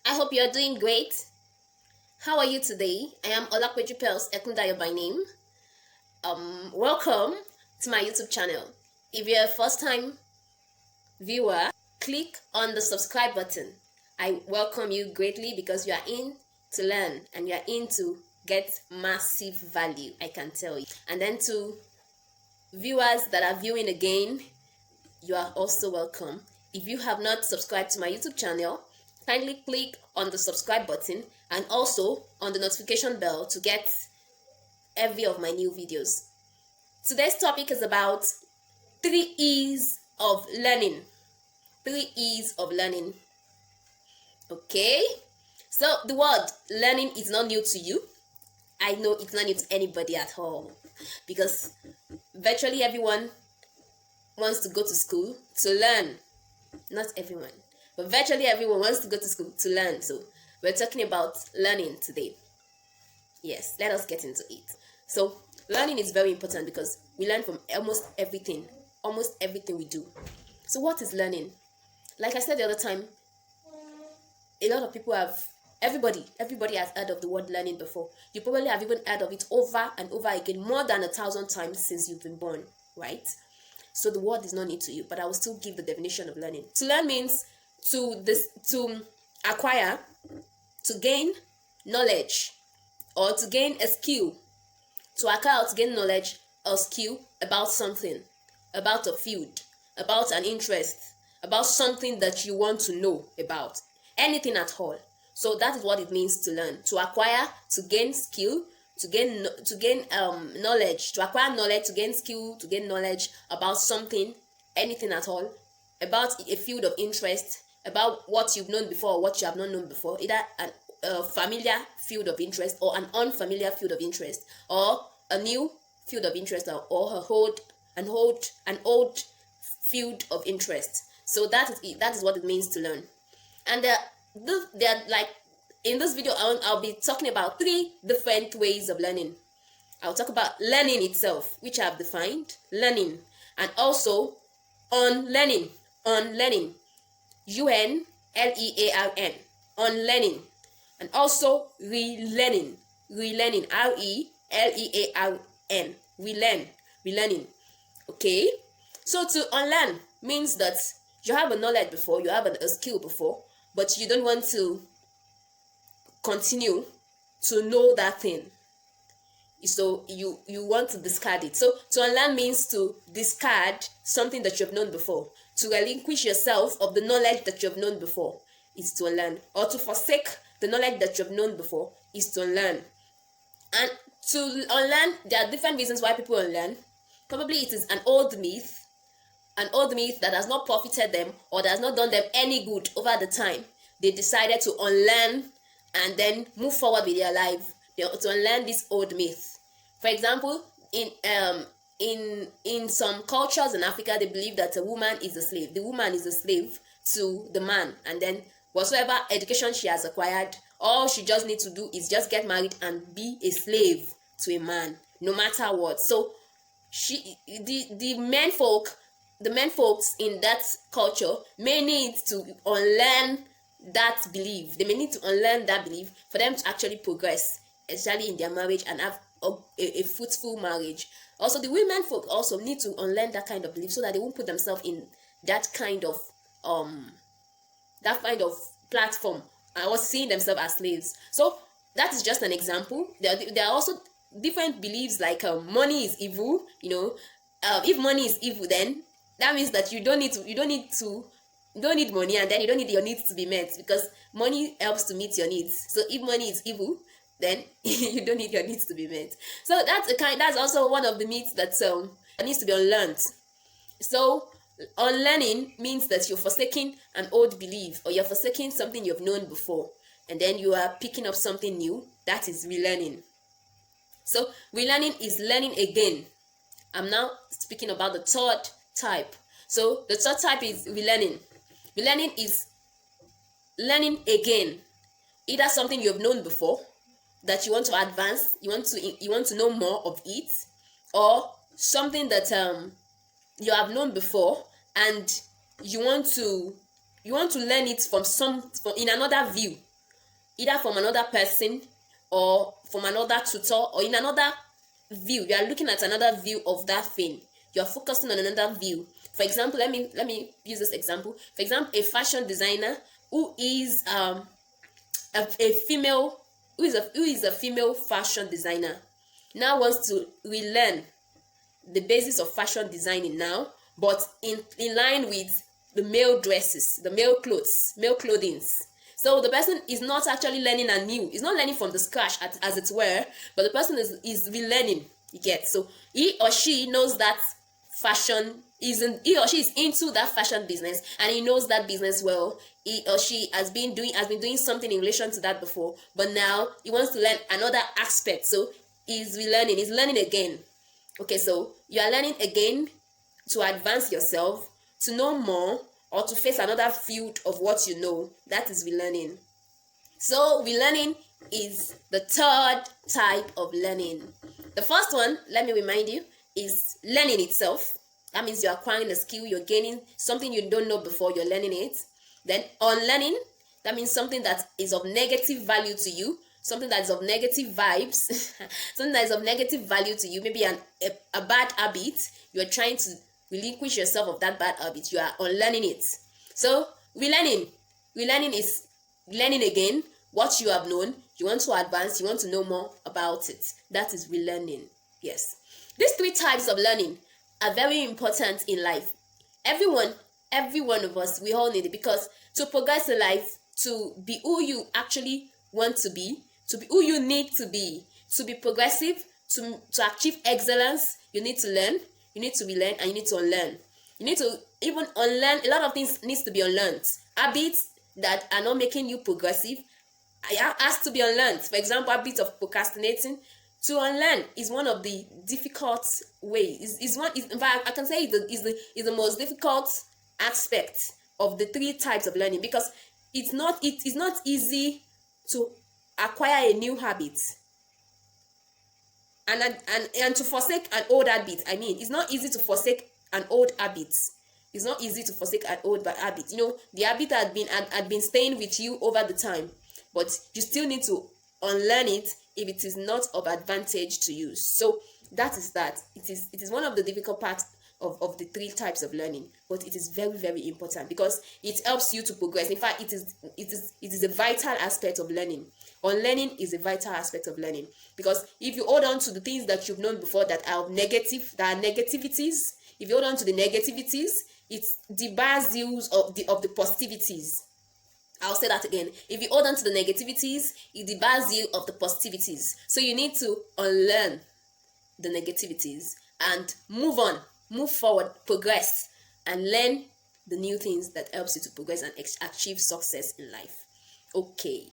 I hope you're doing great. How are you today? I am Olakweju Pels Ekundayo by name. Welcome to my YouTube channel. If you're a first time viewer, click on the subscribe button. I welcome you greatly because you are in to learn and you are in to get massive value, I can tell you. And then to viewers that are viewing again, you are also welcome. If you have not subscribed to my YouTube channel, kindly click on the subscribe button and also on the notification bell to get every of my new videos. Today's topic is about 3 E's of learning. 3 E's of learning. Okay? So the word learning is not new to you. I know it's not new to anybody at all because virtually everyone wants to go to school to learn. Not everyone, but virtually everyone wants to go to school to learn. So we're talking about learning today. Yes, let us get into it. So learning is very important because we learn from almost everything we do. So what is learning? Like I said the other time, a lot of people everybody has heard of the word learning before. You probably have even heard of it over and over again, more than 1,000 times since you've been born, right? So the word is not new to you, but I will still give the definition of learning. To learn means to acquire, to gain knowledge, or to gain a skill. To acquire or to gain knowledge or skill about something, about a field, about an interest, about something that you want to know about, anything at all. So that is what it means to learn. To acquire, to gain skill, to gain knowledge, to acquire knowledge, to gain skill, to gain knowledge about something, anything at all, about a field of interest, about what you've known before or what you have not known before, either a familiar field of interest or an unfamiliar field of interest, or a new field of interest, or an old field of interest. So that is what it means to learn. And they're like, in this video, I'll be talking about 3 different ways of learning. I'll talk about learning itself, which I've defined, learning, and also unlearning, unlearning, UNLEARN, unlearning, and also relearning, relearning, RELEARN, relearning. Okay, so to unlearn means that you have a knowledge before, you have a skill before, but you don't want to continue to know that thing, so you want to discard it. So to unlearn means to discard something that you have known before, to relinquish yourself of the knowledge that you have known before is to unlearn, or to forsake the knowledge that you have known before is to unlearn. And to unlearn, there are different reasons why people unlearn. Probably it is an old myth that has not profited them or that has not done them any good over the time. They decided to unlearn and then move forward with their life, to unlearn this old myth. For example, in some cultures in Africa, they believe that a woman is a slave. The woman is a slave to the man, and then whatsoever education she has acquired, all she just needs to do is just get married and be a slave to a man, no matter what. So the men folks in that culture may need to unlearn that belief. They may need to unlearn that belief for them to actually progress, especially in their marriage, and have a fruitful marriage. Also, the women folk also need to unlearn that kind of belief so that they won't put themselves in that kind of platform and was seeing themselves as slaves. So that is just an example. There are also different beliefs like money is evil. If money is evil, then that means that you don't need money, and then you don't need your needs to be met, because money helps to meet your needs. So if money is evil, then you don't need your needs to be met. So that's also one of the myths that needs to be unlearned. So unlearning means that you're forsaking an old belief, or you're forsaking something you've known before, and then you are picking up something new. That is relearning. So relearning is learning again. I'm now speaking about the third type. So the third type is relearning. Relearning is learning again, either something you have known before that you want to advance, you want to know more of it, or something that you have known before and you want to learn it from in another view. either from another person or from another tutor or in another view. You are looking at another view of that thing. You are focusing on another view. For example, let me use this example. For example, a fashion designer who is a female, who is a female fashion designer, now wants to relearn the basis of fashion designing now, but in line with the male dresses, the male clothings. So the person is not actually learning anew. He's not learning from the scratch, as it were, but the person is relearning. You get? So he or she knows that fashion he or she is into that fashion business, and he knows that business well. He or she has been doing something in relation to that before, but now he wants to learn another aspect. So he's learning again. Okay, so you are learning again to advance yourself, to know more, or to face another field of what you know. That is relearning. So relearning is the third type of learning. The first one, let me remind you, is learning itself. That means you're acquiring a skill, you're gaining something you don't know before, you're learning it. Then unlearning, that means something that is of negative value to you, something that is of negative vibes, something that is of negative value to you, maybe a bad habit. You are trying to relinquish yourself of that bad habit. You are unlearning it. So relearning is learning again what you have known. You want to advance, you want to know more about it. That is relearning. Yes. These three types of learning are very important in life. Every one of us, we all need it, because to progress in life, to be who you actually want to be who you need to be progressive, to achieve excellence, you need to learn, you need to relearn, and you need to unlearn. You need to even unlearn. A lot of things needs to be unlearned. Habits that are not making you progressive has to be unlearned. For example, habits of procrastinating, to unlearn is one of the difficult ways. In fact, I can say is the most difficult aspect of the three types of learning, because it's not easy to acquire a new habit and to forsake an old habit. I mean, it's not easy to forsake an old habit. It's not easy to forsake an old habit. You know, the habit had been staying with you over the time, but you still need to unlearn it if it is not of advantage to you. So that. It is one of the difficult parts of the three types of learning, but it is very, very important, because it helps you to progress. In fact, it is a vital aspect of learning. Unlearning is a vital aspect of learning, because if you hold on to the things that you've known before that are negativities, if you hold on to the negativities, it debars you of the positivities. I'll say that again. If you hold on to the negativities, it debars you of the positivities. So you need to unlearn the negativities and move on, move forward, progress, and learn the new things that helps you to progress and achieve success in life. Okay.